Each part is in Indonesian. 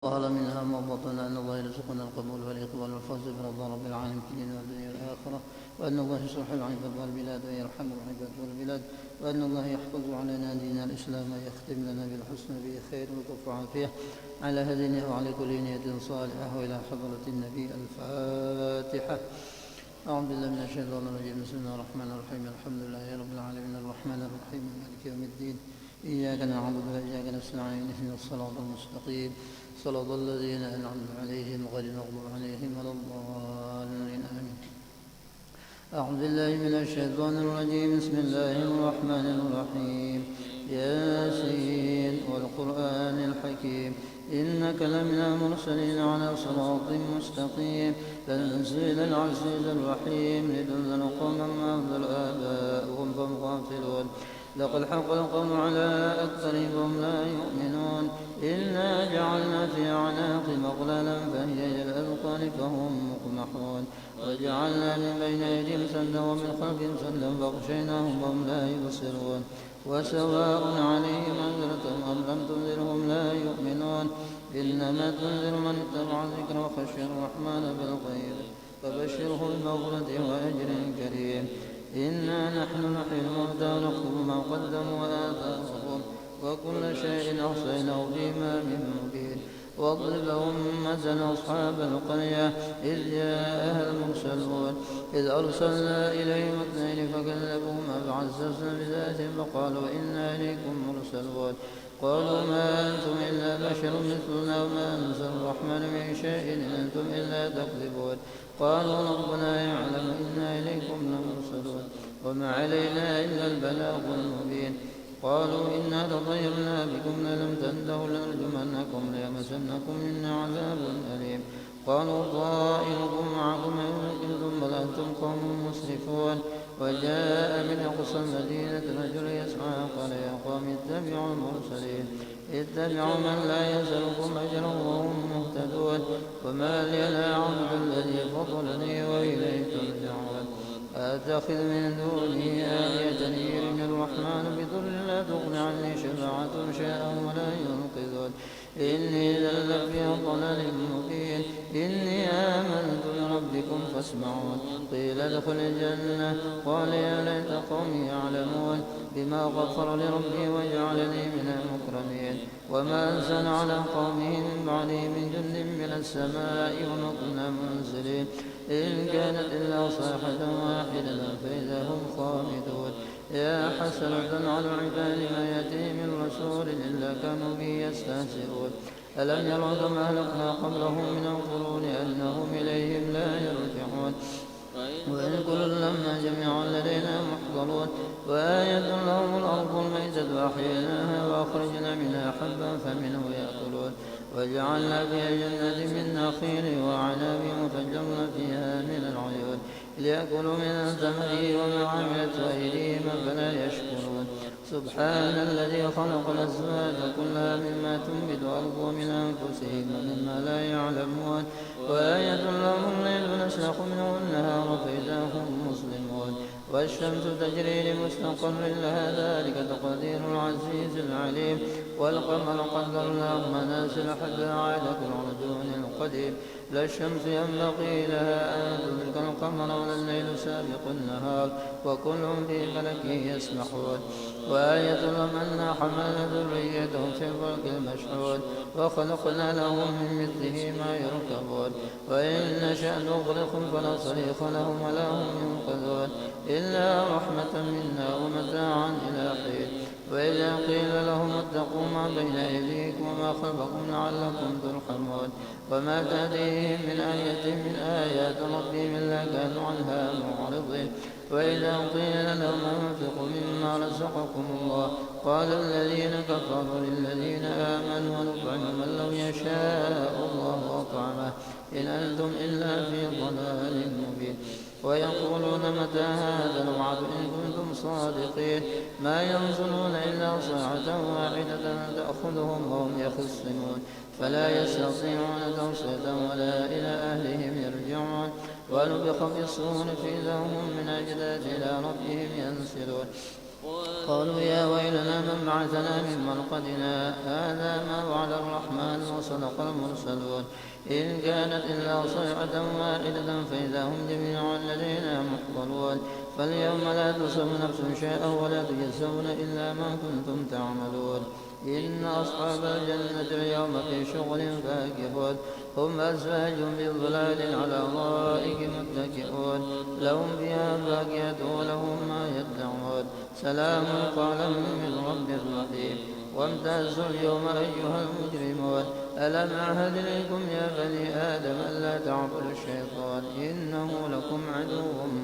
ظهر منها ما بطن أن الله يرزقنا القبول والإقبال والفوز برضا رب العالمين في الدنيا والدنيا والآخرة، وأن الله يصلح العباد والبلاد ويرحم العباد والبلاد، وأن الله يحفظ علينا دين الإسلام ويختم لنا بالحسن به خير وكف عافية على هدينا وعلى كل نية صالحة، وإلى حضرة النبي الفاتحة. أعوذ بالله من الشيطان الرجيم. بسم الله الرحمن الرحيم. الحمد لله رب العالمين الرحمن الرحيم مالك يوم الدين، إياك نعبد وإياك نستعين، اهدنا الصراط المستقيم صراط الذين أنعمت عليهم غير المغضوب عليهم ولا الضالين آمين. أعوذ بالله من الشيطان الرجيم. بسم الله الرحمن الرحيم. ياسين والقرآن الحكيم إنك لمن المرسلين على صراط مستقيم تنزيل العزيز الرحيم لتنزل قوما ما أنزل آباؤهم فهم غافلون لقد حق القول على أكثرهم لا يؤمنون إنا جعلنا في أعناقهم أغلالا فهي إلى الأذقان فهم مقمحون وجعلنا من بين أيديهم سدا ومن خلفهم سدا فاغشيناهم وهم لا يبصرون وسواء عليهم أنذرتهم أم لم تنذرهم لا يؤمنون إنما تنذر من اتبع الذكر وخشي الرحمن بالغيب فبشره بمغفرة وأجر كريم. إنا نحن نحيي الموتى ونكتب ما قدموا وآثارهم وكل شيء أحصيناه في إمام مبين. واضرب لهم مثل أصحاب القرية إذ جاءها المرسلون إذ أرسلنا إليهم اثنين فكذبوهما فعززنا بذاتهم فقالوا إنا إليكم مرسلون قالوا ما أنتم إلا بشر مثلنا وما أنزل الرحمن من شيء إن أنتم إلا تكذبون قالوا ربنا يعلم إنا إليكم لمرسلون وما علينا إلا البلاغ المبين. قالوا إنا تطيرنا بكم لم تنتهوا لنرجمنكم ليمسنكم منا عذاب أليم قالوا طائركم معكم إن كنتم بل أنتم قوم مسرفون. وجاء من أقصى المدينة رجل يسعى قال يا قوم اتبعوا المرسلين اتبعوا من لا يسألكم أجرا وهم مهتدون وما لي لا أعبد الذي فضلني وإليه ترجعون أتخذ من دونه آلهة يرني الرحمن بضر لا تغن عني شفاعتهم شيئا ولا ينقذون إني إذا لفي ضلال مبين. إني آمنت بربكم فاسمعون قيل ادخل الجنة قال يا ليت قومي يعلمون بما غفر لربي وجعلني من المكرمين. وما أنزل على قومه من بعده من جند من السماء وما كنا منزلين إن كانت إلا صيحة واحدة فإذا هم خامدون. يا حسرة على العباد ما يأتي من رسول إلا كانوا به يستهزئون ألم يروا كما أهلكنا قبلهم من القرون أنهم إليهم لا يرجعون وإن كل لما جميعا لدينا محضرون. وآية لهم الأرض الميتة وأحييناها وأخرجنا منها حبا فمنه يأكلون وجعلنا فيها جنات من نخيل وأعناب وفجرنا فيها من العيون ليأكلوا من ثمره وما عملت أيديهم فلا يشكرون. سبحان الذي خلق الأزواج كلها مما تنبت الأرض ومن أنفسهم ومما لا يعلمون. وآية لهم الليل نسلخ منه النهار فإذا هم مسلمون والشمس تجري لمستقر لها ذلك تقدير العزيز العليم. والقمر قدرناه منازل حتى عاد كالعرجون القديم لا الشمس ينبغي لها أن تدرك القمر ولا الليل سابق النهار وكل في فلك يسبحون. وآية لهم أنا حملنا ذريتهم في الفلك المشحون وخلقنا لهم من مثله ما يركبون وإن نشأ نغرقهم فلا صريخ لهم ولا هم ينقذون إلا رحمة منا ومتاعا إلى حين. وإذا قيل لهم اتقوا ما بين أيديكم وما خلفكم لعلكم ترحمون وما تأتيهم من آية من آيات ربهم إلا كانوا عنها معرضين. وإذا قيل لهم أنفقوا مما رزقكم الله قال الذين كفروا للذين آمنوا ونطعم من لو يشاء الله أطعمه إن أنتم إلا في ضلال مبين. ويقولون متى هذا الوعد إن كنتم صادقين ما ينظرون إلا صيحة واحدة تأخذهم وهم يخصمون فلا يستطيعون توصية ولا إلى أهلهم يرجعون ونفخ في الصور فإذا هم من أجداث إلى ربهم ينسلون قالوا يا ويلنا من بعثنا من مرقدنا هذا ما وعد الرحمن وصدق المرسلون إن كانت إلا صيحة واحدة فإذا هم جميع لدينا محضرون فاليوم لا تظلم نفس شيئا ولا تجزون إلا ما كنتم تعملون إن أصحاب الجنة اليوم في شغل فاكهون هم أزواج من ظلال على الأرائك متكئون لهم فيها فاكهة ولهم ما يدعون سلام قولا من رب رحيم وامتازوا اليوم أيها المجرمون ألم أعهد إليكم يا بني آدم ألا تعبدوا الشيطان إنه لكم عدو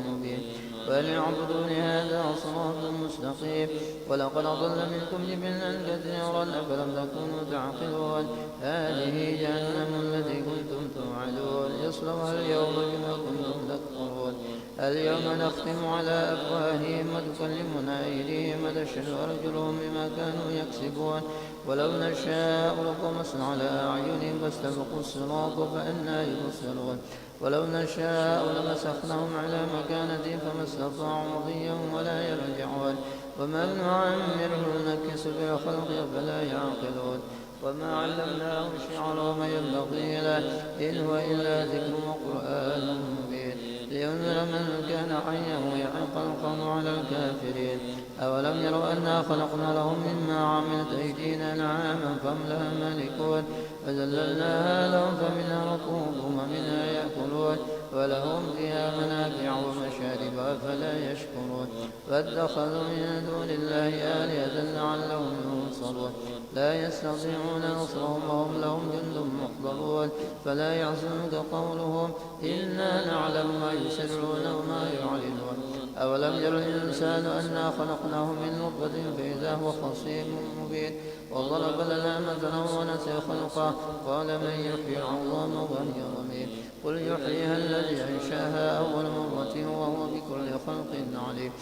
مبين فليعبدون هذا صراط مستقيم ولقد أضل منكم جبلا كثيرا أفلم تكونوا تعقلون هذه جهنم التي كنتم توعدون يصلوها اليوم بما كنتم تكفرون اليوم نختم على أفواههم وتكلمنا أيديهم وتشهد أرجلهم بما كانوا يكسبون ولو نشاء لطمسنا على أعينهم فاستبقوا الصراط فأنى يبصرون ولو نشاء لمسخناهم على مكانتهم فما استطاعوا مضيا ولا يرجعون ومن نعمره نكس في الخلق فلا يعقلون وما علمناه الشعر وما ينبغي له إن هو إلا ذكر وقرآن مبين لينذر من كان حيا ويحق القول على الكافرين أولم يروا أنا خلقنا لهم مما عملت أيدينا نعاما فهم لها مالكون فذللناها لهم فمنها ركوبهم ومنها يأكلون ولهم فيها منافع ومشارب أفلا يشكرون فاتخذوا من دون الله آلهة لعلهم ينصرون لا يستطيعون نصرهم وهم لهم جند محضرون فلا يحزنك قولهم إنا نعلم ما يسرون وما يعلنون أولم ير الإنسان أنا خلقناه من نطفة فإذا هو خصيم مبين وضرب لنا مثلا ونسي خلقه قال من يحيي العظام وهي رميم قل يحييها الذي أنشاها أول مرة وهو بكل خلق عليم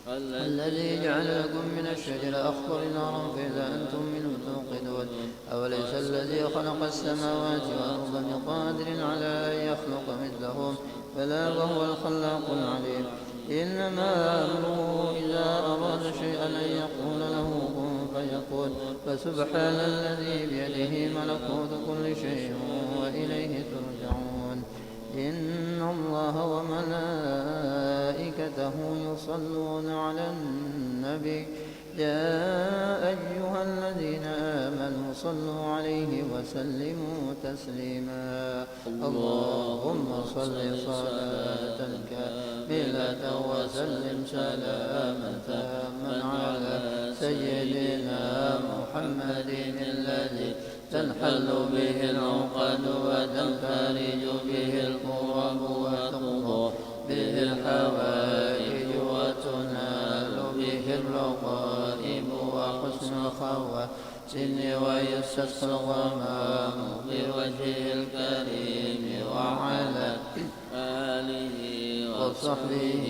الذي جعل لكم من الشجر الأخضر نارا فإذا أنتم منه توقدون أوليس الذي خلق السماوات والأرض بقادر على أن يخلق مثلهم بلى وهو الخلاق العليم إنما أمره إذا أراد شيئا أن يقول له كن فيكون فسبحان الذي بيده ملكوت كل شيء وإليه ترجعون إن الله وملائكته يصلون على النبي يا أيها الذين آمنوا صلوا عليه وسلموا تسليما اللهم صل صلاة كاملة وسلم سلاما تاما على سيدنا محمد الذي تنحل به العقد وتنفرج به الكرب وتقضى به الحوائج وتنال به الرقائب وحسن الخواتم ويستسقى الغمام بوجهه الكريم وعلى آله وصحبه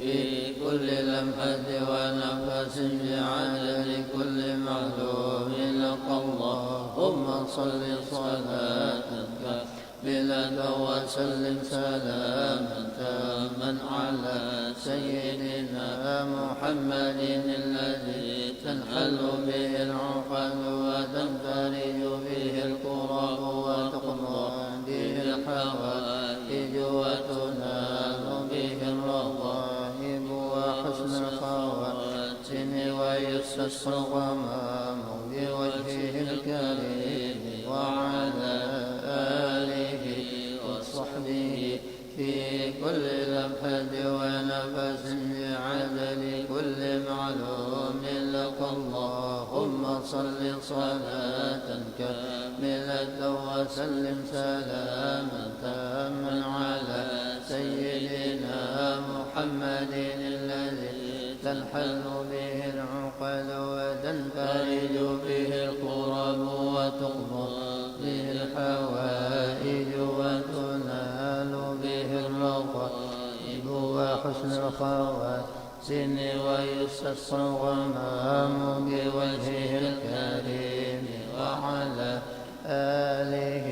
في كل لمحة ونفس بعدد كل معلوم لك اللهم صل صلاة كاملة وسلم سلاما تاما على سيدنا محمد الذي تنحل به العقد وتنفرج به الكرب وتقضى به الحوائج وتنال به الرغائب وحسن الخواتم ويستسقى الغمام بوجهه الكريم وعلى آله وصحبه في كل لمحة ونفس بعدد كل معلوم لك اللهم صل صلاة كاملة وسلم سلاما تاما على سيدنا محمد الذي تنحل به العقد وتنفرج به الكرب وتقضى به الحوائج وتنال به الرغائب وحسن الخواتم ويستسقى الغمام بوجهه الكريم وعلى آله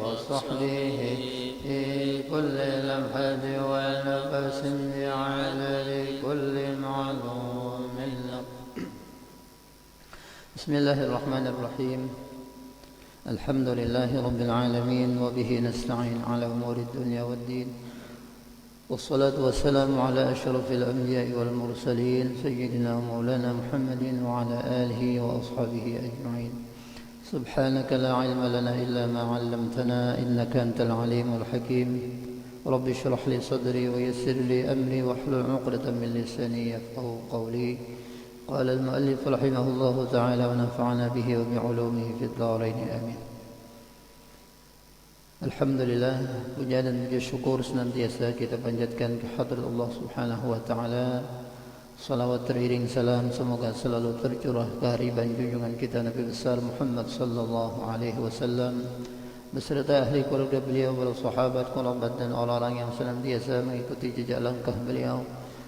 وصحبه في كل لمحة ونفس بعدد كل معلوم لك بسم الله الرحمن الرحيم الحمد لله رب العالمين وبه نستعين على أمور الدنيا والدين والصلاة والسلام على أشرف الأنبياء والمرسلين سيدنا ومولانا محمد وعلى آله وأصحابه أجمعين سبحانك لا علم لنا إلا ما علمتنا إنك أنت العليم الحكيم رب اشرح لي صدري ويسر لي أمري واحلل عقدة من لساني يفقهوا قولي قال المؤلف رحمه الله تعالى ونفعنا به وبعلومه في الدارين آمين. Alhamdulillah, puja dan puji syukur senantiasa kita panjatkan kehadrat Allah Subhanahu wa taala. Salawat teriring salam semoga selalu tercurah ke hariban junjungan kita Nabi besar Muhammad sallallahu alaihi wasallam beserta ahli keluarga beliau, para sahabat, kerabat dan orang-orang yang senantiasa mengikuti jejak langkah beliau,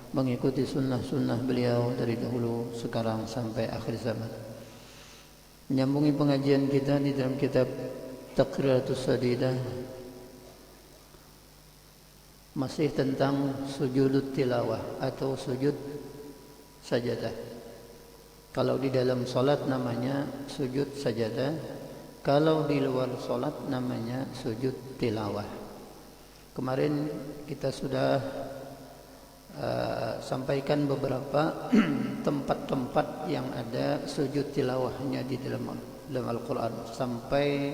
mengikuti sunnah-sunnah beliau dari dahulu sekarang sampai akhir zaman. Menyambungi pengajian kita di dalam kitab Taqriratus Sadidah, masih tentang sujud tilawah atau sujud sajadah. Kalau di dalam salat namanya sujud sajadah, kalau di luar salat namanya sujud tilawah. Kemarin kita sudah sampaikan beberapa tempat-tempat yang ada sujud tilawahnya di dalam Al-Quran, sampai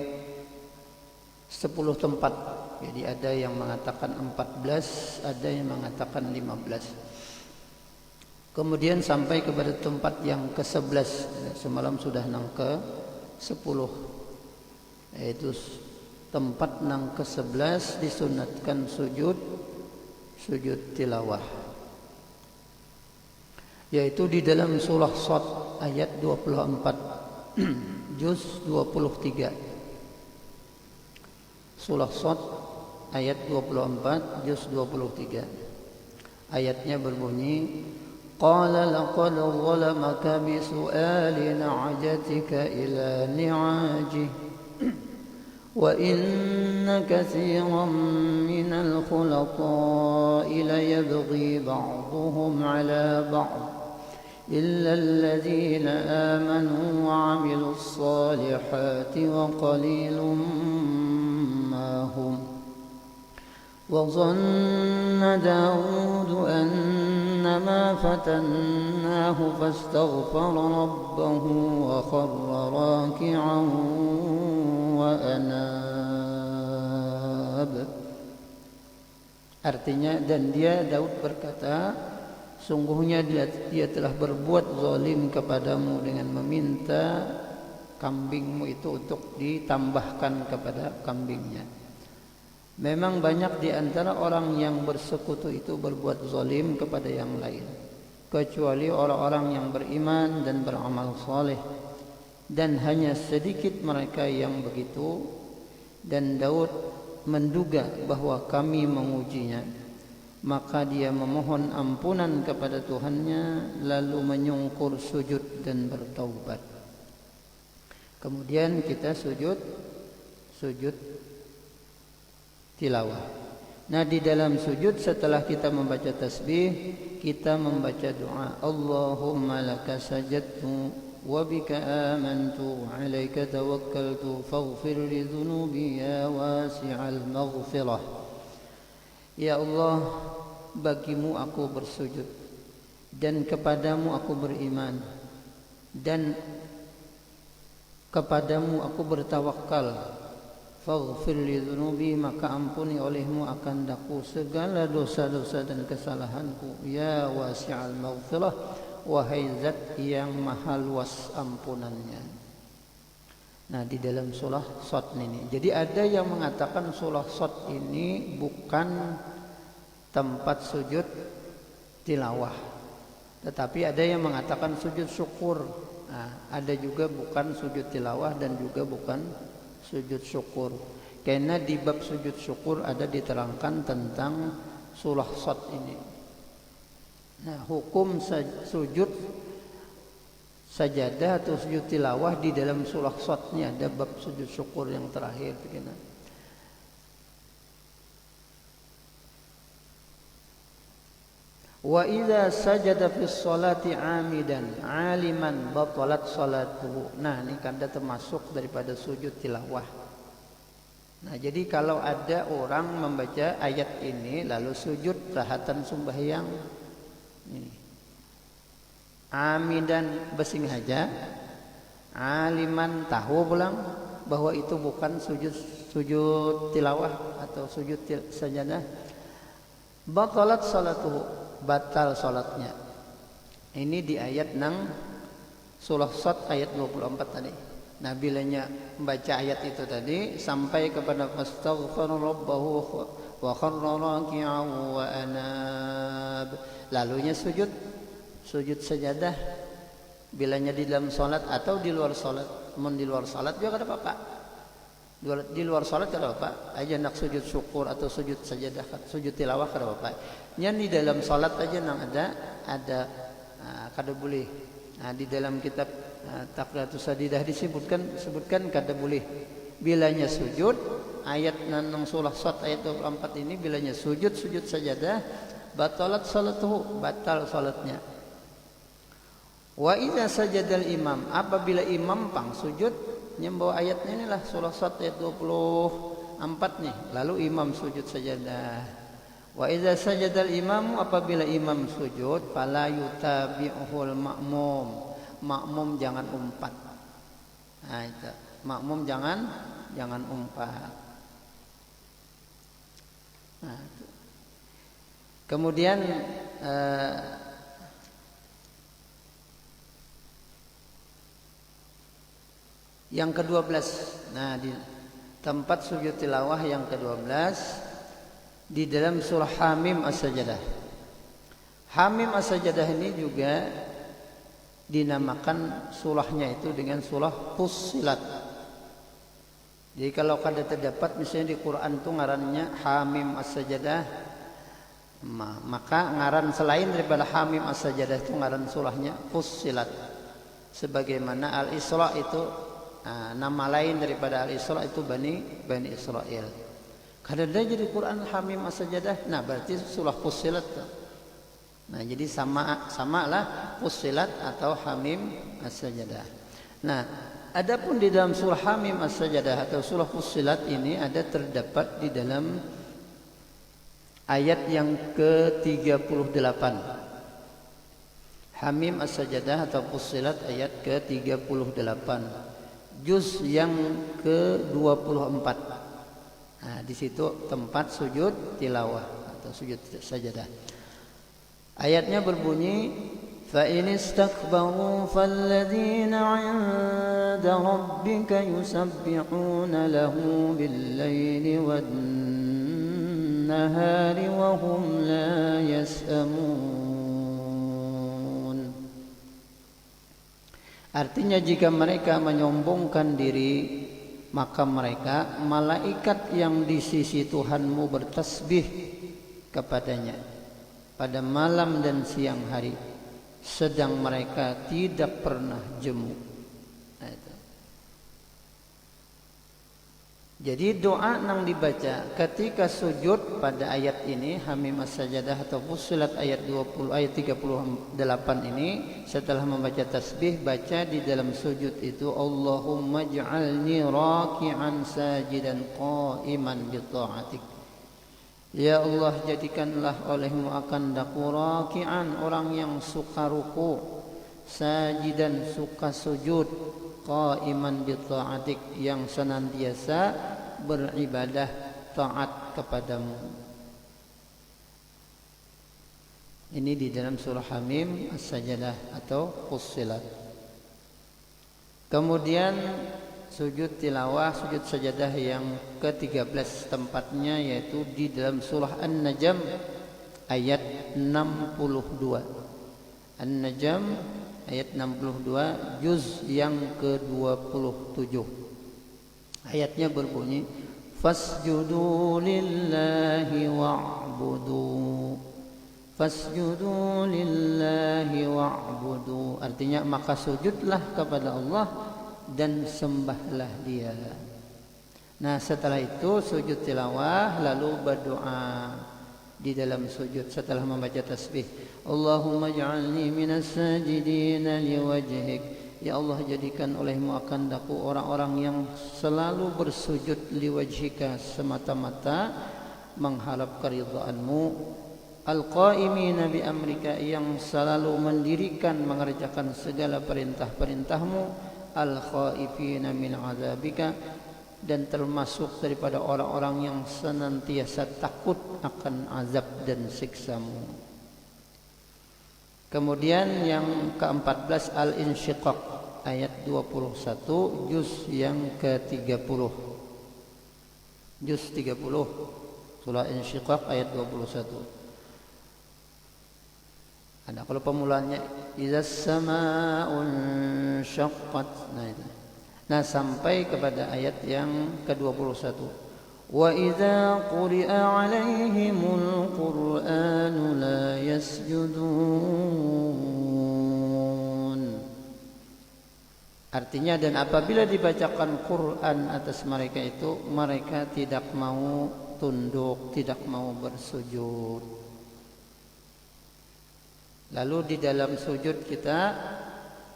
10 tempat. Jadi ada yang mengatakan 14, ada yang mengatakan 15. Kemudian sampai kepada tempat yang ke-11. Semalam sudah nang ke-10, yaitu tempat nang ke-11 disunatkan sujud tilawah, yaitu di dalam surah Shad ayat 24 juz 23. Surah Shad ayat 24 juz 23. Ayatnya berbunyi, qala laqad zalamaka bi su'ali na'jatika ila ni'ajih wa inna katsiran minal khulata'i la yabghi ba'dhuhum 'ala ba'd إلا الذين آمنوا وعملوا الصالحات وقليل ما هم وظن داود أنما فتناه فاستغفر ربه وخر راكعا وأناب. Artinya, dan dia Daud berkata, sungguhnya dia telah berbuat zalim kepadamu dengan meminta kambingmu itu untuk ditambahkan kepada kambingnya. Memang banyak di antara orang yang bersekutu itu berbuat zalim kepada yang lain, kecuali orang-orang yang beriman dan beramal saleh, dan hanya sedikit mereka yang begitu. Dan Daud menduga bahwa kami mengujinya, maka dia memohon ampunan kepada Tuhannya, lalu menyungkur sujud dan bertaubat. Kemudian kita sujud tilawah. Nah, di dalam sujud setelah kita membaca tasbih, kita membaca doa, Allahumma laka sajadtu wa bika amantu alaika tawakkaltu faghfir li dhunubi ya wasi'al maghfirah. Ya Allah, bagimu aku bersujud dan kepadamu aku beriman dan kepadamu aku bertawakal. Faghfir li dhunubi, maka ampuni olehmu akan daku segala dosa-dosa dan kesalahanku. Ya wasi'al maghfirah, wahai zat yang maha luas ampunannya. Nah, di dalam surah Shad ini, jadi ada yang mengatakan surah Shad ini bukan tempat sujud tilawah, tetapi ada yang mengatakan sujud syukur. Nah, ada juga bukan sujud tilawah dan juga bukan sujud syukur. Karena di bab sujud syukur ada diterangkan tentang surah Shad ini. Nah, hukum sujud sajadah atau sujud tilawah di dalam surah Shad ini ada bab sujud syukur yang terakhir begini. Wa idza sajada fi sholati amidan aliman batalat sholatuhu. Nah, ini kan termasuk daripada sujud tilawah. Nah, jadi kalau ada orang membaca ayat ini lalu sujud rahatan sembahyang ini. Amidan bersengaja, aliman tahu pulang bahwa itu bukan sujud tilawah atau sujud sajadah, batalat sholatuhu, batal salatnya. Ini di ayat nang surah Shad ayat 24 tadi. Nah, bilanya membaca ayat itu tadi sampai kepada fastaghfara rabbahu wa kharra raki'an wa anab. Lalunya sujud sajadah bilanya di dalam salat atau di luar salat. Mun di luar salat juga ada apa-apa. Di luar salat ada apa? Aja nak sujud syukur atau sujud sajadah, sujud tilawah ada apa? Yang di dalam salat aja nang ada kada boleh. Nah, di dalam kitab Taqratus Sadidah disebutkan kada boleh. Bilanya sujud ayat nang surah Shad ayat 24 ini bilanya sujud sajadah batalat salatuhu, batal salatnya. Wa idza sajadal imam, apabila imam pang sujud, membawa ayatnya inilah surah Shad ayat 24 nih. Lalu imam sujud sajadah. Wa idza sajadal imam, apabila imam sujud, fala yutabi'uhul ma'mum. Makmum jangan umpat. Nah, itu. Makmum jangan umpat. Nah, itu. Kemudian yang ke-12. Nah, di tempat sujud tilawah yang ke-12 di dalam surah Hamim As-Sajadah. Hamim As-Sajadah ini juga dinamakan surahnya itu dengan surah Fussilat. Jadi kalau kada terdapat misalnya di Quran itu ngarannya Hamim As-Sajadah, maka ngaran selain daripada Hamim As-Sajadah itu ngaran surahnya Fussilat. Sebagaimana Al-Isra itu nama lain daripada Al-Isra itu Bani Israel. Kada ada jadi Quran Hamim As-Sajadah, nah berarti surah Fussilat. Nah, jadi sama lah Fussilat atau Hamim As-Sajadah. Nah, adapun di dalam surah Hamim As-Sajadah atau surah Fussilat ini ada terdapat di dalam ayat yang ke-38. Hamim As-Sajadah atau Fussilat ayat ke-38. Juz yang ke-24. Nah, di situ tempat sujud tilawah atau sujud sajadah. Ayatnya berbunyi, fa in istakbaru falladzina 'inda rabbika yusabbihuna lahu bil-laili wan-nahari wa hum la yas'amun. Artinya jika mereka menyombongkan diri, maka mereka malaikat yang di sisi Tuhanmu bertasbih kepadanya pada malam dan siang hari, sedang mereka tidak pernah jemu. Nah, itu. Jadi doa yang dibaca ketika sujud pada ayat ini Hamim As-Sajadah atau Fussilat ayat 38 ini, setelah membaca tasbih baca di dalam sujud itu Allahumma ij'alni raki'an sajidan qa'iman bi ta'atik. Ya Allah, jadikanlah olehmu akan daku raki'an, orang yang suka ruku, sajidan suka sujud, qa'iman bi ta'atik, yang senantiasa beribadah taat kepadamu. Ini di dalam surah Hamim As-Sajadah atau Fussilat. Kemudian sujud tilawah, sujud sajadah yang ke-13 tempatnya yaitu di dalam surah An-Najm ayat 62. An-Najm ayat 62 juz yang ke-27. Ayatnya berbunyi, fasjudu lillahi wa'budu. Fasjudu lillahi wa'budu. Artinya maka sujudlah kepada Allah dan sembahlah Dia. Nah, setelah itu sujud tilawah lalu berdoa. di dalam sujud setelah membaca tasbih. Allahumma ij'alni minas sajidina liwajhik. Ya Allah, jadikan olehmu akan daku orang-orang yang selalu bersujud liwajhika, semata-mata mengharap keridhaanmu. Al-qa'imina bi amrika, yang selalu mendirikan mengerjakan segala perintah-perintahmu. Al-khaifina min azabika, dan termasuk daripada orang-orang yang senantiasa takut akan azab dan siksamu. Kemudian yang ke-14 Al-Insyiqaq ayat 21 juz yang ke-30. Juz 30 surah Insyiqaq ayat 21. Ada kalau pemulanya izas samaa'un syaqqat. Nah itu. Nah sampai kepada ayat yang ke-21. Wa idza quri'a 'alaihimul qur'anu la yasjudun. Artinya, dan apabila dibacakan Quran atas mereka itu, mereka tidak mau tunduk, tidak mau bersujud. Lalu di dalam sujud kita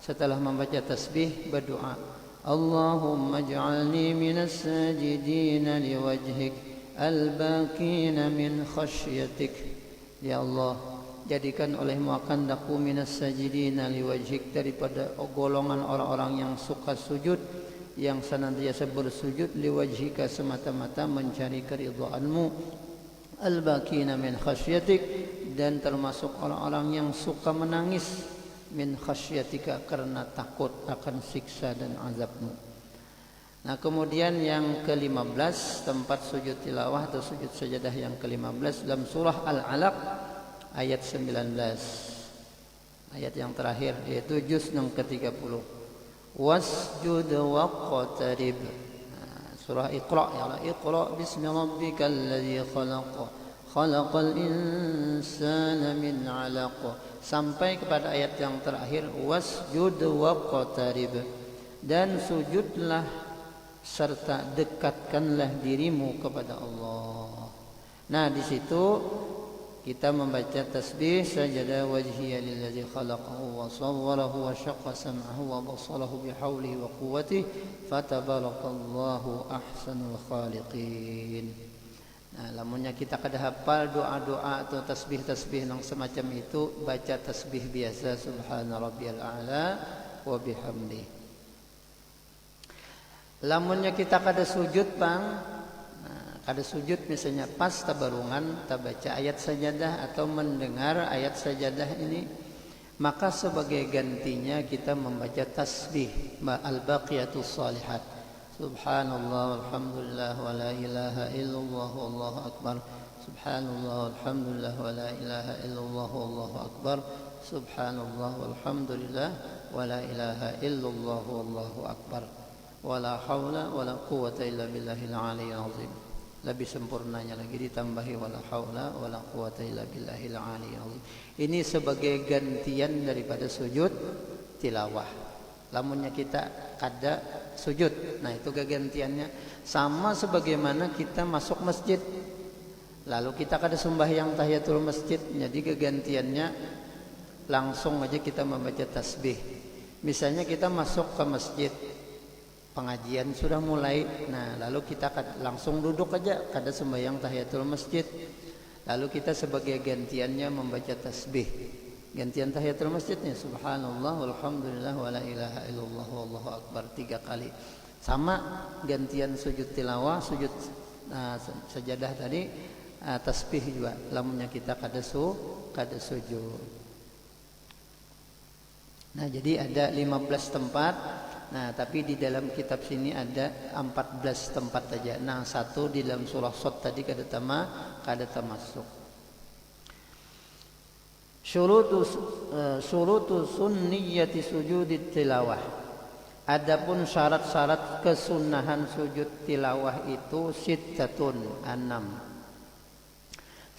setelah membaca tasbih berdoa, Allahumma ij'alni minas sajidina liwajhik al-baqina min khasyatik. Ya Allah, jadikan olehmu akan daku minas sajidina liwajhik, daripada golongan orang-orang yang suka sujud, yang senantiasa bersujud liwajhika, semata-mata mencari keridhaanmu. Al-baqina min khasyatik, dan termasuk orang-orang yang suka menangis min khasyatika, karena takut akan siksa dan azabmu. Nah kemudian yang ke-15 tempat sujud tilawah atau sujud sajadah yang ke-15 dalam surah Al-Alaq ayat 19, ayat yang terakhir, yaitu juz yang ke-30. Wasjud waqtarib. Surah Iqra, ya Allah, Iqra bismi rabbikal ladzi khalaq, khalaqal insana min 'alaq, sampai kepada ayat yang terakhir wasjud waqtarib, dan sujudlah serta dekatkanlah dirimu kepada Allah. Nah di situ kita membaca tasbih sajada wajhiya lillazi khalaqahu wa sawwarahu wa syaqqa sam'ahu wa basarahu bihaulihi wa quwwatihi fatabarakallahu ahsanul khaliqin. Nah, lamunnya kita kada hafal doa-doa atau tasbih-tasbih yang semacam itu, baca tasbih biasa subhana rabbiyal a'la wa bihamdi. Lamunnya kita kada sujud bang, ada sujud misalnya pas tabarungan, baca ayat sajadah atau mendengar ayat sajadah ini, maka sebagai gantinya kita membaca tasbih al-baqiyatus shalihat. Subhanallah walhamdulillah wa la ilaha illallah wallahu akbar. Subhanallah walhamdulillah wa la ilaha illallah wallahu akbar. Subhanallah walhamdulillah wa la ilaha illallah wallahu akbar. Wa la haula wa la quwwata illa billahil aliyyil azim. Lebih sempurnanya lagi ditambahi wala haula wala quwwata illa billahil aliyyil azim. Ini sebagai gantian daripada sujud tilawah. Lamunnya kita kada sujud, nah itu kegantiannya. Sama sebagaimana kita masuk masjid, lalu kita kada sembahyang tahiyatul masjid, jadi kegantiannya langsung aja kita membaca tasbih. Misalnya kita masuk ke masjid, pengajian sudah mulai, nah lalu kita langsung duduk aja, kada sembahyang tahiyatul masjid, lalu kita sebagai gantiannya membaca tasbih. Gantian tahiyatul masjidnya subhanallah walhamdulillah wa la ilaha illallah wallahu akbar 3 kali. Sama gantian sujud tilawah, sujud sajadah tadi, tasbih juga lamunnya kita kada sujud. Nah, jadi ada 15 tempat. Nah, tapi di dalam kitab sini ada 14 tempat saja. Nah, satu di dalam surah Shad tadi kada termasuk. Syurutu sunniyati sujudit tilawah. Adapun syarat-syarat kesunahan sujud tilawah itu sittatun, 6.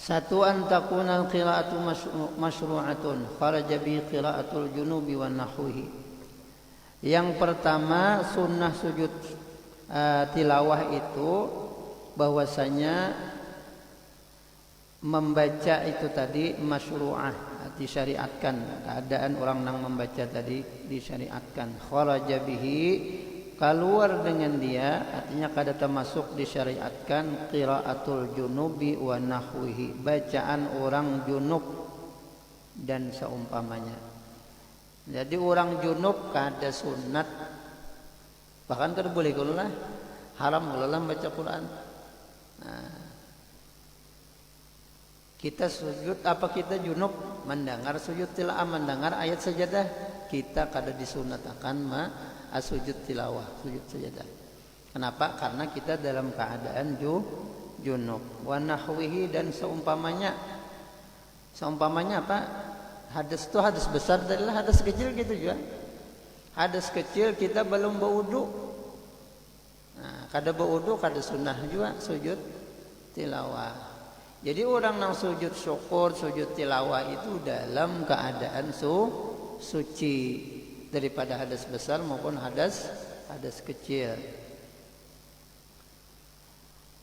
Satu, an takuna al-qira'atu masyru'atun kharaja bi qira'atul junubi wa nahwihi. Yang pertama, sunnah sujud tilawah itu bahwasanya membaca itu tadi masyru'ah, disyariatkan. Keadaan orang nang membaca tadi disyariatkan. Kharaja bihi, keluar dengan dia, artinya kada termasuk disyariatkan qiraatul junubi wa nahwihi, bacaan orang junub dan seumpamanya. Jadi orang junub kada sunat, bahkan kada boleh kalau lah haram kalau lah baca Quran. Nah, kita sujud apa kita junub mendengar sujud tilawah, mendengar ayat sajadah, kita kada disunatakan sujud tilawah, sujud sajadah. Kenapa? Karena kita dalam keadaan junub. Wa nahwihi, dan seumpamanya. Seumpamanya apa? Hadas itu hadas besar adalah hadas kecil gitu juga. Hadas kecil kita belum berwudu. Nah, kada berwudu kada sunnah juga sujud tilawah. Jadi orang yang sujud syukur, sujud tilawah itu dalam keadaan suci daripada hadas besar maupun hadas kecil.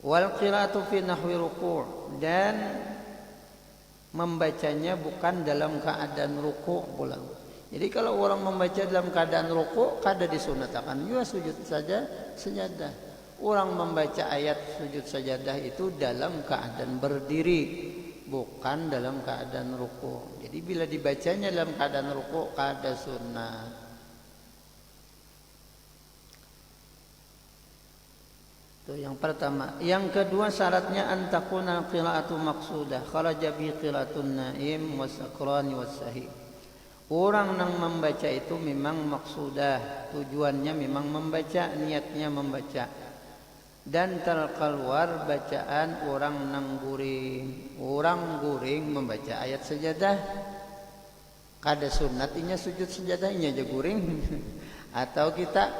Wal qiraatu fi nahwi ruku', dan membacanya bukan dalam keadaan ruku' pula. Jadi kalau orang membaca dalam keadaan ruku' kada disunatkan juga sujud saja sajadah. Orang membaca ayat sujud sajadah itu dalam keadaan berdiri, bukan dalam keadaan ruku'. Jadi bila dibacanya dalam keadaan ruku' kada sunnah. Itu yang pertama. Yang kedua syaratnya antakuna qiraatu maqsudah, kharaja bi qiraatun naim wasakrani wasahi. Orang yang membaca itu memang maksudah, tujuannya memang membaca, niatnya membaca. Dan terkeluar bacaan orang nang guring. Orang guring membaca ayat sajadah, kada sunatinya sujud sajadahnya aja guring. Atau kita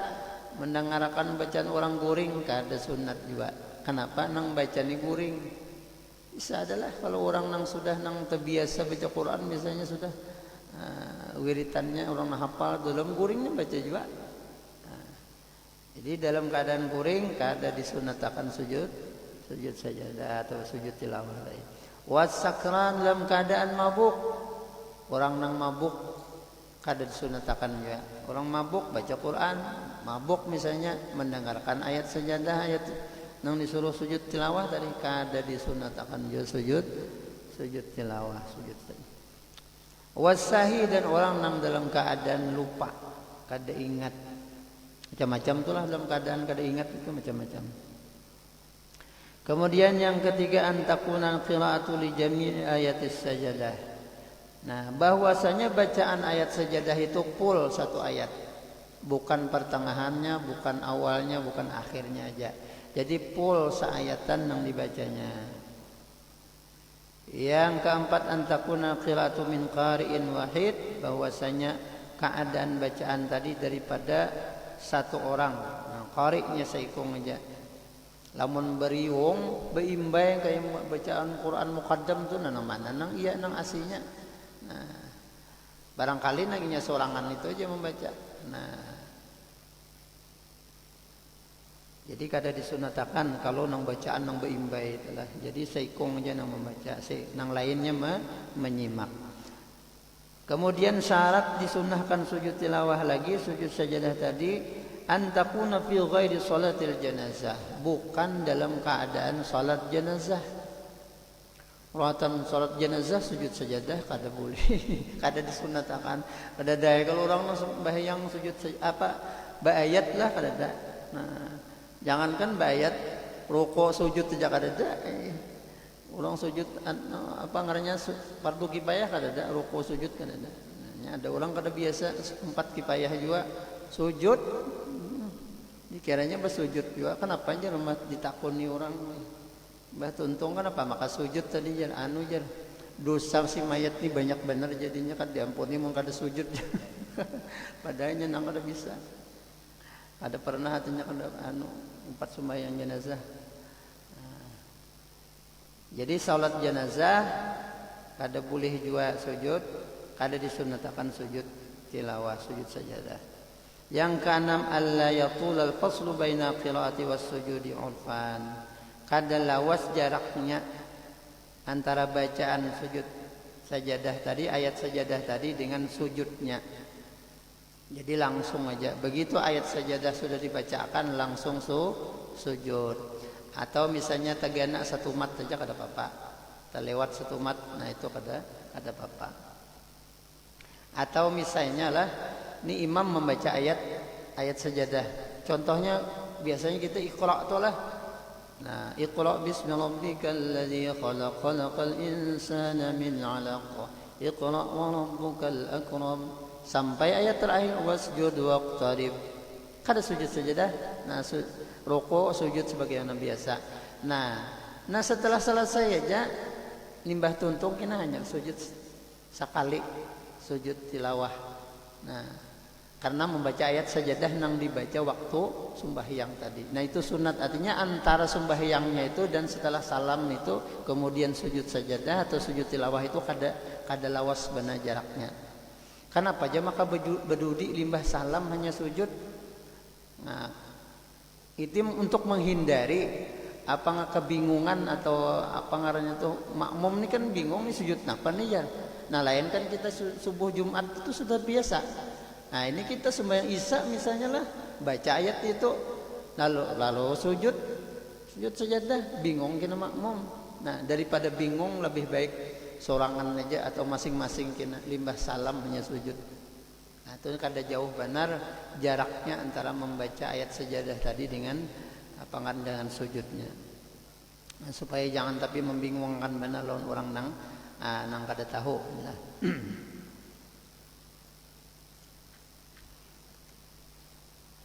mendengarkan bacaan orang guring kada sunat juga. Kenapa nang baca ni guring? Bisa adalah kalau orang nang sudah nang terbiasa baca Quran biasanya sudah wiritannya orang nang hafal dalam guringnya baca juga. Jadi dalam keadaan guring kada disunatakan sujud sajadah atau sujud tilawah. Wasakran, dalam keadaan mabuk. Orang nang mabuk kada disunatakan juga. Orang mabuk baca Quran, mabuk misalnya mendengarkan ayat sajadah, ayat nang disuruh sujud tilawah tadi kada disunatakan juga sujud tilawah, sujud tadi. Wasahi, dan orang nang dalam keadaan lupa, kada ingat. Macam-macam itulah dalam keadaan kada ingat itu macam-macam. Kemudian yang ketiga antakuna qiraatu li jami' ayatis sajadah. Nah, bahwasanya bacaan ayat sajadah itu full satu ayat. Bukan pertengahannya, bukan awalnya, bukan akhirnya aja. Jadi full seayatan yang dibacanya. Yang keempat antakuna qiraatu min qari'in wahid, bahwasanya keadaan bacaan tadi daripada satu orang. Nah, qari'nya seikung aja. Lamun beriung, beimbai kayak bacaan Quran muqaddam tu nang mana nang iya nang aslinya. Nah, barangkali naginya sorangan itu aja membaca. Nah, jadi kada disunatakan kalau nang bacaan nang beimbai itulah. Jadi seikung aja nang membaca, nang lainnya menyimak. Kemudian syarat disunahkan sujud tilawah lagi, sujud sajadah tadi, antakuna fi ghairi salatil janazah, bukan dalam keadaan salat jenazah. Rawatan salat jenazah sujud sajadah kada boleh, kada disunatakan. Kada ada kalau orang sembahyang sujud apa bayat lah kada ada. Nah, jangankan bayat, rukuk sujud saja kada ada. Orang sujud apa ngarannya fardu kifayah kada ada, rukuk sujud kada ada. Nah, ada orang kada biasa 4 kifayah juga sujud. Dikiranya bersujud juga, kenapa aja rumah ditakuni orang. Bah tuntung kenapa maka sujud tadi jar anu jar. Dosa si mayat ni banyak benar jadinya kan diampuni mun kada sujud. Padahal nang kada bisa. Ada pernah hatinya kada anu 4 sembahyang jenazah. Jadi salat jenazah kada boleh juga sujud, kada disunatakan sujud tilawah, sujud sajadah. Yang keenam alla yatul al-faslu baina qiraati was sujudi urfan. Kada lawas jaraknya antara bacaan sujud sajadah tadi, ayat sajadah tadi dengan sujudnya. Jadi langsung aja. Begitu ayat sajadah sudah dibacakan langsung sujud. Atau misalnya tagana satu mat saja kada apa-apa. Terlewat satu mat, nah itu kada apa-apa. Atau misalnya lah, ini imam membaca ayat sajadah. Contohnya biasanya kita iqra' tuh lah. Nah, iqra' bismi rabbikal ladzi khalaq, khalaqal insana min 'alaq. Iqra' wa rabbukal akram. Sampai ayat terakhir wasjud waqtarib. Kada sujud sajadah. Nah, ruku' sujud sebagaimana biasa. Nah setelah selesai aja limbah tuntung kena hanya sujud sekali, sujud tilawah. Nah, karena membaca ayat sajadah nang dibaca waktu sembahyang tadi. Nah itu sunat, artinya antara sembahyangnya itu dan setelah salam itu kemudian sujud sajadah atau sujud tilawah itu kada lawas bana jaraknya. Kenapa aja maka bedudi limbah salam hanya sujud. Nah itu untuk menghindari apa kebingungan atau apa ngarannya tuh makmum ini kan bingung nih sujud napa nih ya. Nah lain kan kita subuh Jumat itu sudah biasa. Nah ini kita sembahyang Isya misalnya lah baca ayat itu lalu sujud sajadah bingung kena makmum. Nah daripada bingung lebih baik sorangan aja atau masing-masing kena limbah salam hanya sujud. Nah itu kada jauh benar jaraknya antara membaca ayat sajadah tadi dengan dengan sujudnya. Nah, supaya jangan tapi membingungkan benar lawan orang nang kada tahu. Nah.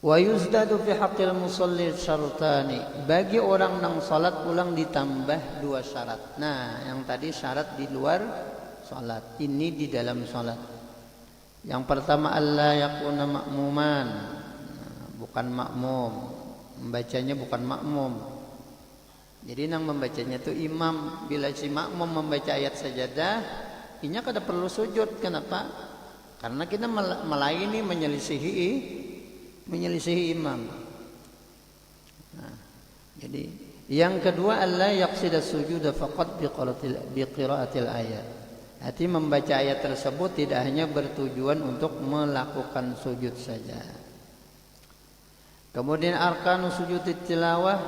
Wa yuzdadu fi haqqil musalli syartani. Bagi orang nang salat ulang ditambah 2 syarat. Nah, yang tadi syarat di luar salat, ini di dalam salat. Yang pertama alla yakuna ma'muman. Bukan makmum. Membacanya bukan makmum. Jadi nang membacanya itu imam. Bila si makmum membaca ayat sajadah, ini kada perlu sujud. Kenapa? Karena kita melayani menyelisihi imam. Nah, jadi yang kedua alla yaqsida sujuda faqat biqiraatil ayat. Arti membaca ayat tersebut tidak hanya bertujuan untuk melakukan sujud saja. Kemudian arkanu sujud tilawah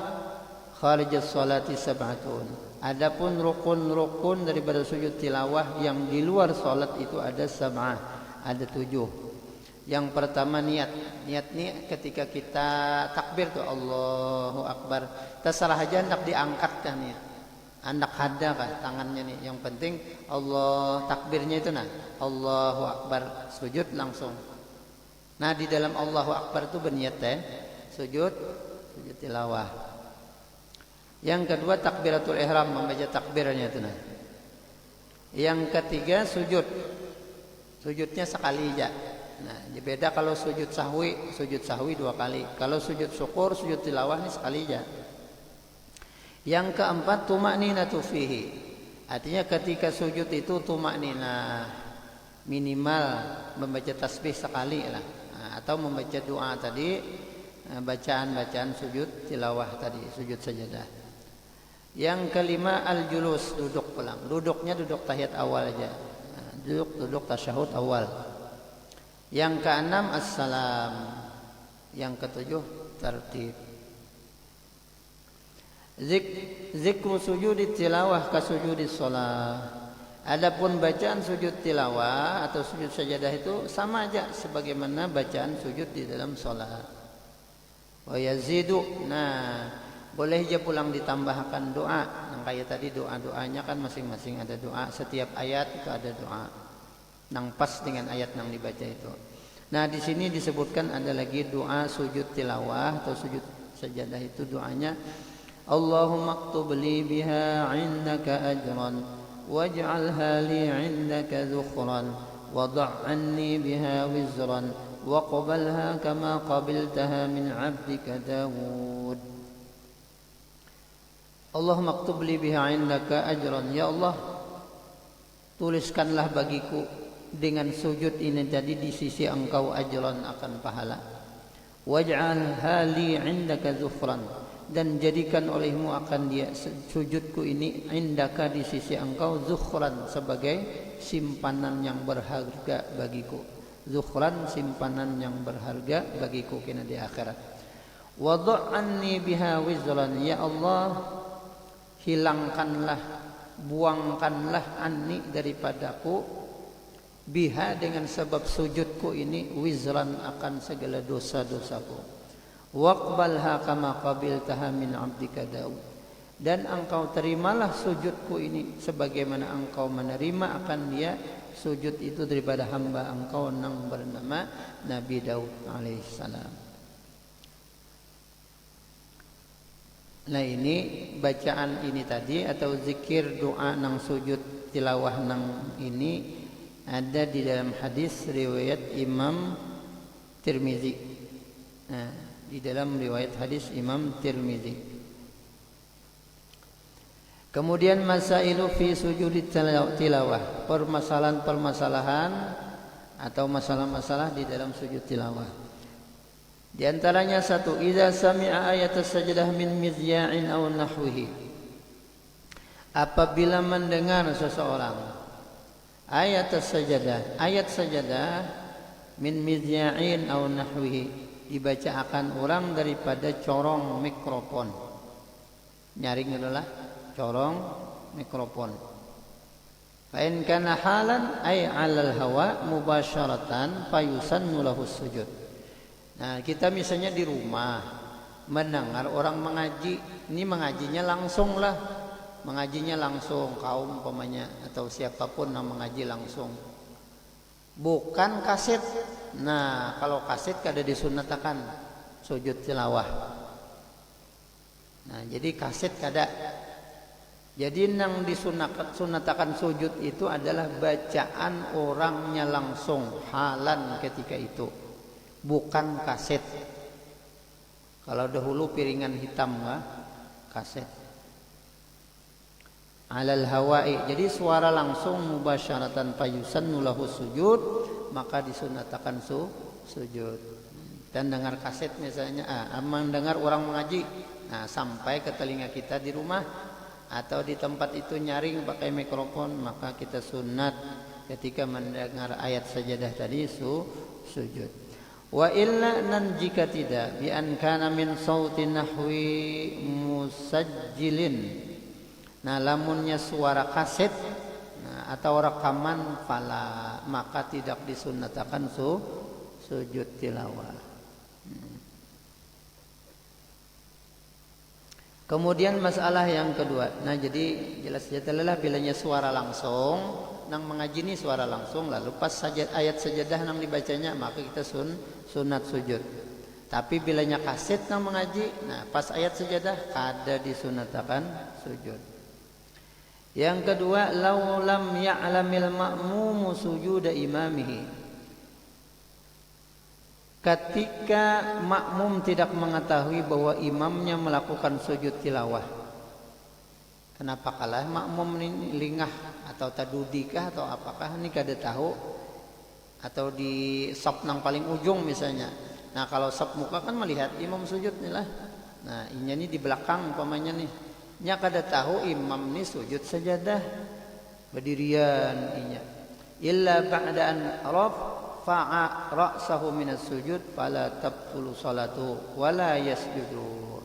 kharijus salati sab'atun. Adapun rukun-rukun daripada sujud tilawah yang di luar salat itu ada 7. Ada 7. Yang pertama niat. Niat ni ketika kita takbir tuh Allahu Akbar. Terserah aja hendak diangkat kan ya. Hendak ada kan tangannya nih. Yang penting Allah takbirnya itu nah. Allahu Akbar, sujud langsung. Nah di dalam Allahu Akbar itu berniat sujud tilawah. Yang kedua takbiratul ihram, membaca takbirnya itu nah. Yang ketiga sujudnya sekali aja. Nah beda kalau sujud sahwi 2 kali. Kalau sujud syukur, sujud tilawah ini sekali aja. Yang keempat tuma'ninatu fihi. Artinya ketika sujud itu tuma'ninah, minimal membaca tasbih sekali lah. Nah, atau membaca doa tadi, bacaan sujud tilawah tadi, sujud sajadah. Yang kelima al-julus, duduk pulang. Duduknya duduk tahiyat awal aja. Nah, duduk tasyahud awal. Yang keenam as-salam. Yang ketujuh tertib. Zikru sujud tilawah ka sujud shalah. Adapun bacaan sujud tilawah atau sujud sajadah itu sama aja sebagaimana bacaan sujud di dalam salat. Wa yazidu. Nah, boleh aja pulang ditambahkan doa. Yang kayak tadi doa-doanya kan masing-masing ada doa. Setiap ayat itu ada doa. Nang pas dengan ayat yang dibaca itu. Nah, di sini disebutkan ada lagi doa sujud tilawah atau sujud sajadah itu doanya Allahumma aktub li biha 'indaka ajran waj'alha li 'indaka dhukhran wadh' 'anni biha wizran waqbalha kama qabiltaha min 'abdika Dawud. Allahumma aktub li biha 'indaka ajran. Ya Allah, tuliskanlah bagiku dengan sujud ini tadi di sisi Engkau ajran, akan pahala. Waj'alha li 'indaka dhukhran, dan jadikan olehmu akan dia sujudku ini indaka di sisi engkau zukhran sebagai simpanan yang berharga bagiku. Zukhran simpanan yang berharga bagiku kena di akhirat. Wadh' anni biha wizran, ya Allah hilangkanlah, buangkanlah anni daripadaku biha dengan sebab sujudku ini wizran akan segala dosa-dosaku. Waqbalha kama qabiltaha min 'abdika Daud, dan engkau terimalah sujudku ini sebagaimana engkau menerima akan dia sujud itu daripada hamba engkau yang bernama Nabi Daud alaihissalam. Nah ini bacaan ini tadi atau zikir doa nang sujud tilawah nang ini ada di dalam hadis riwayat Imam Tirmizi. Nah, di dalam riwayat hadis Imam Tirmizi. Kemudian masailu fi sujud tilawah, permasalahan-permasalahan atau masalah-masalah di dalam sujud tilawah. Di antaranya satu, idza sami'a ayat as-sajdah min mizya'in aw nahwihi. Apabila mendengar seseorang ayat as-sajdah, ayat sajadah min mizya'in aw nahwihi, dibaca akan orang daripada corong mikrofon. Nyaring adalah corong mikrofon. Fa in kana halan ay 'alal hawa mubasyaratan fayusannu lahu sujud. Nah, kita misalnya di rumah mendengar orang mengaji, ini mengajinya langsung lah. Mengajinya langsung kaum umpamanya atau siapapun yang mengaji langsung. Bukan kaset. Nah, kalau kaset kada disunatakan sujud tilawah. Nah, jadi kaset kada. Jadi yang disunatakan sujud itu adalah bacaan orangnya langsung halan ketika itu, bukan kaset. Kalau dahulu piringan hitam lah, kaset. Alal hawai, jadi suara langsung mubasyaratan fayusannu lahu sujud, maka disunatakan sujud. Dan dengar kaset misalnya, mendengar orang mengaji, nah sampai ke telinga kita di rumah atau di tempat itu nyaring pakai mikrofon, maka kita sunat ketika mendengar ayat sajadah tadi sujud. Wa illa, nan jika tidak, bi an kana min sautin nahwi musajjilin. Nah, lamunnya suara kaset atau rekaman fala, maka tidak disunatakan sujud tilawah. Kemudian masalah yang kedua. Nah, jadi jelas jatalah bilanya suara langsung, nang mengaji ini suara langsung, lalu pas ayat sajadah nang dibacanya maka kita sunat sujud. Tapi bilanya kaset nang mengaji, nah pas ayat sajadah kada disunatakan sujud. Yang kedua, law lam ya'lamil ma'mumu sujuda imamihi. Ketika makmum tidak mengetahui bahwa imamnya melakukan sujud tilawah. Kenapa kalah makmum ini lingah atau tadudikah atau apakah ini kada tahu, atau di sop nang paling ujung misalnya. Nah, kalau sop muka kan melihat imam sujud nih lah. Nah, ini di belakang umpamanya nih. Nya kada tahu imam ni sujud sajadah berdirian inya. Illa ba'da an rafa'a ra'sahu minas sujud fala tabtulu salatu wala yasjudu.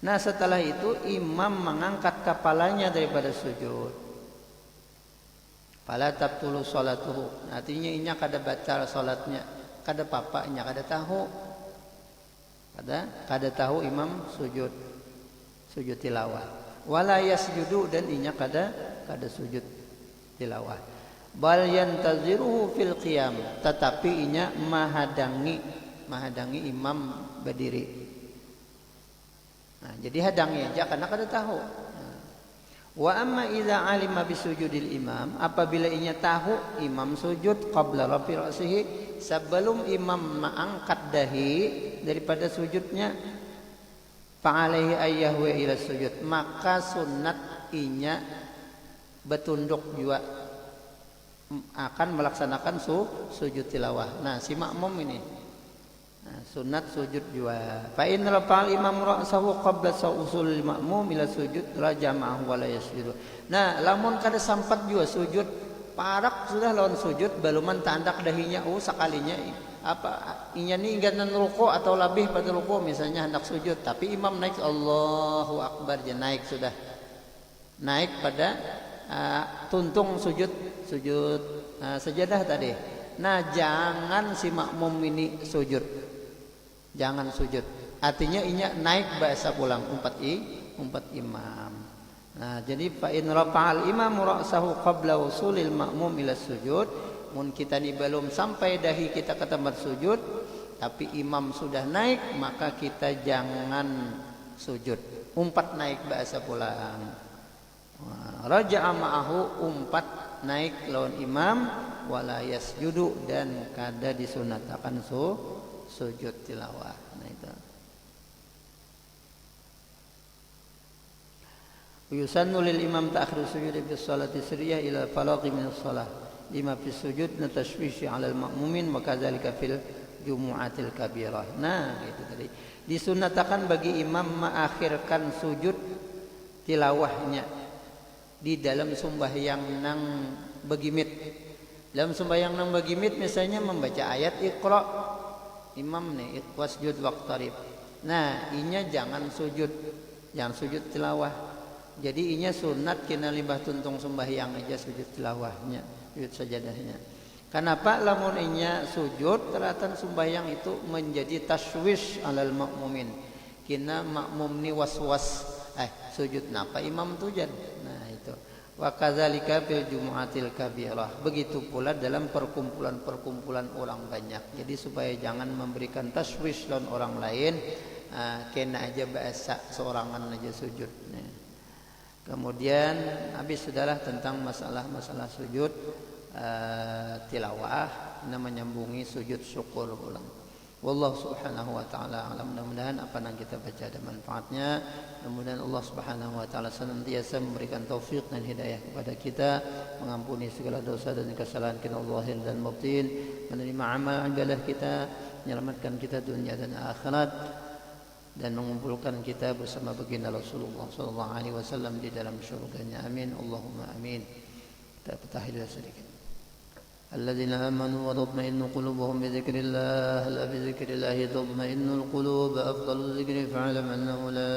Nah, setelah itu imam mengangkat kepalanya daripada sujud. Fala tabtulu salatuhu. Artinya inya kada batal salatnya, kada papanya kada tahu. Kada tahu imam sujud tilawah. Wala yasjudu, dan inya kada sujud tilawah. Bal yantaziruhu fil qiyam, tetapi inya mahadangi imam berdiri. Nah, jadi hadangi aja karena kada tahu. Wa amma idza alima bisujudil imam, apabila inya tahu imam sujud qabla rafi ra'sihi, sebelum imam mengangkat dahi daripada sujudnya, fa'alaihi ayyahwa ila sujud, maka sunat inya bertunduk juga akan melaksanakan sujud tilawah. Nah, si makmum ini, Nah, sunat sujud juga. Fa in rafa'al imam ra'sahu qabla usul ma'mum ila sujud raja ma'ahu wa la yasjudu. Nah, lamun kada sampat juga sujud parak sudah lawan sujud baluman tandak dahinya sakalinya apa inya ni ingganan ruku atau lebih pada ruku misalnya hendak sujud tapi imam naik Allahu akbar je naik sudah. Naik pada tuntung sujud sajadah tadi. Nah, jangan si makmum ini sujud. Jangan sujud. Artinya inya naik bahasa pulang umpat imam. Nah, jadi fa in rafa'al imam ra'sahu qabla usulil ma'mum ila sujud, mun kita ni belum sampai dahi kita ke tempat sujud, tapi imam sudah naik, maka kita jangan sujud. Umpat naik bahasa pulang. Raja'a ma'ahu umpat naik lawan imam wala yasjudu dan kada disunatakan sujud tilawah. Nah itu. Yusannu lil imam ta'khir sujud fi sholati sirriyah ila falaqi min shalah. Lima fi sujud natashwishi 'ala al-ma'mumin wa kadzalika fil jumu'atil kabirah. Nah, itu tadi. Disunatakan bagi imam mengakhirkan sujud tilawahnya di dalam sembahyang nang begimit. Dalam sembahyang nang begimit misalnya membaca ayat Iqra. Imam nih wasjud waqtarib. Nah, inya jangan sujud tilawah. Jadi inya sunat kena limbah tuntung sembahyang aja sujud tilawahnya, sujud sajadahnya. Kenapa lamun inya sujud teratan sembahyang itu menjadi tashwish alal makmumin. Kena makmum ni was-was sujud napa imam tujan. Nah, itu. Wa kadzalika fil jumu'atil kabirah. Begitu pula dalam perkumpulan-perkumpulan orang banyak. Jadi supaya jangan memberikan tashwish lawan orang lain, kena aja bahasa seorangan aja sujud. Kemudian habis sudahlah tentang masalah sujud tilawah, menyambungi sujud syukur ulang. Wallahu subhanahu wa ta'ala alam. Mudah-mudahan apa yang kita baca ada manfaatnya. Mudah-mudahan Allah subhanahu wa ta'ala senantiasa memberikan taufik dan hidayah kepada kita, mengampuni segala dosa dan kesalahan kita zahir dan batin, menerima amal ibadah kita, menyelamatkan kita dunia dan akhirat, dan mengumpulkan kita bersama baginda Rasulullah sallallahu alaihi wasallam di dalam syurganya. Amin. Allahumma amin. Kita bertahiyat sedikit. الذين آمنوا وتطمئن قلوبهم بذكر الله ألا بذكر الله تطمئن القلوب أفضل الذكر فاعلم أنه لا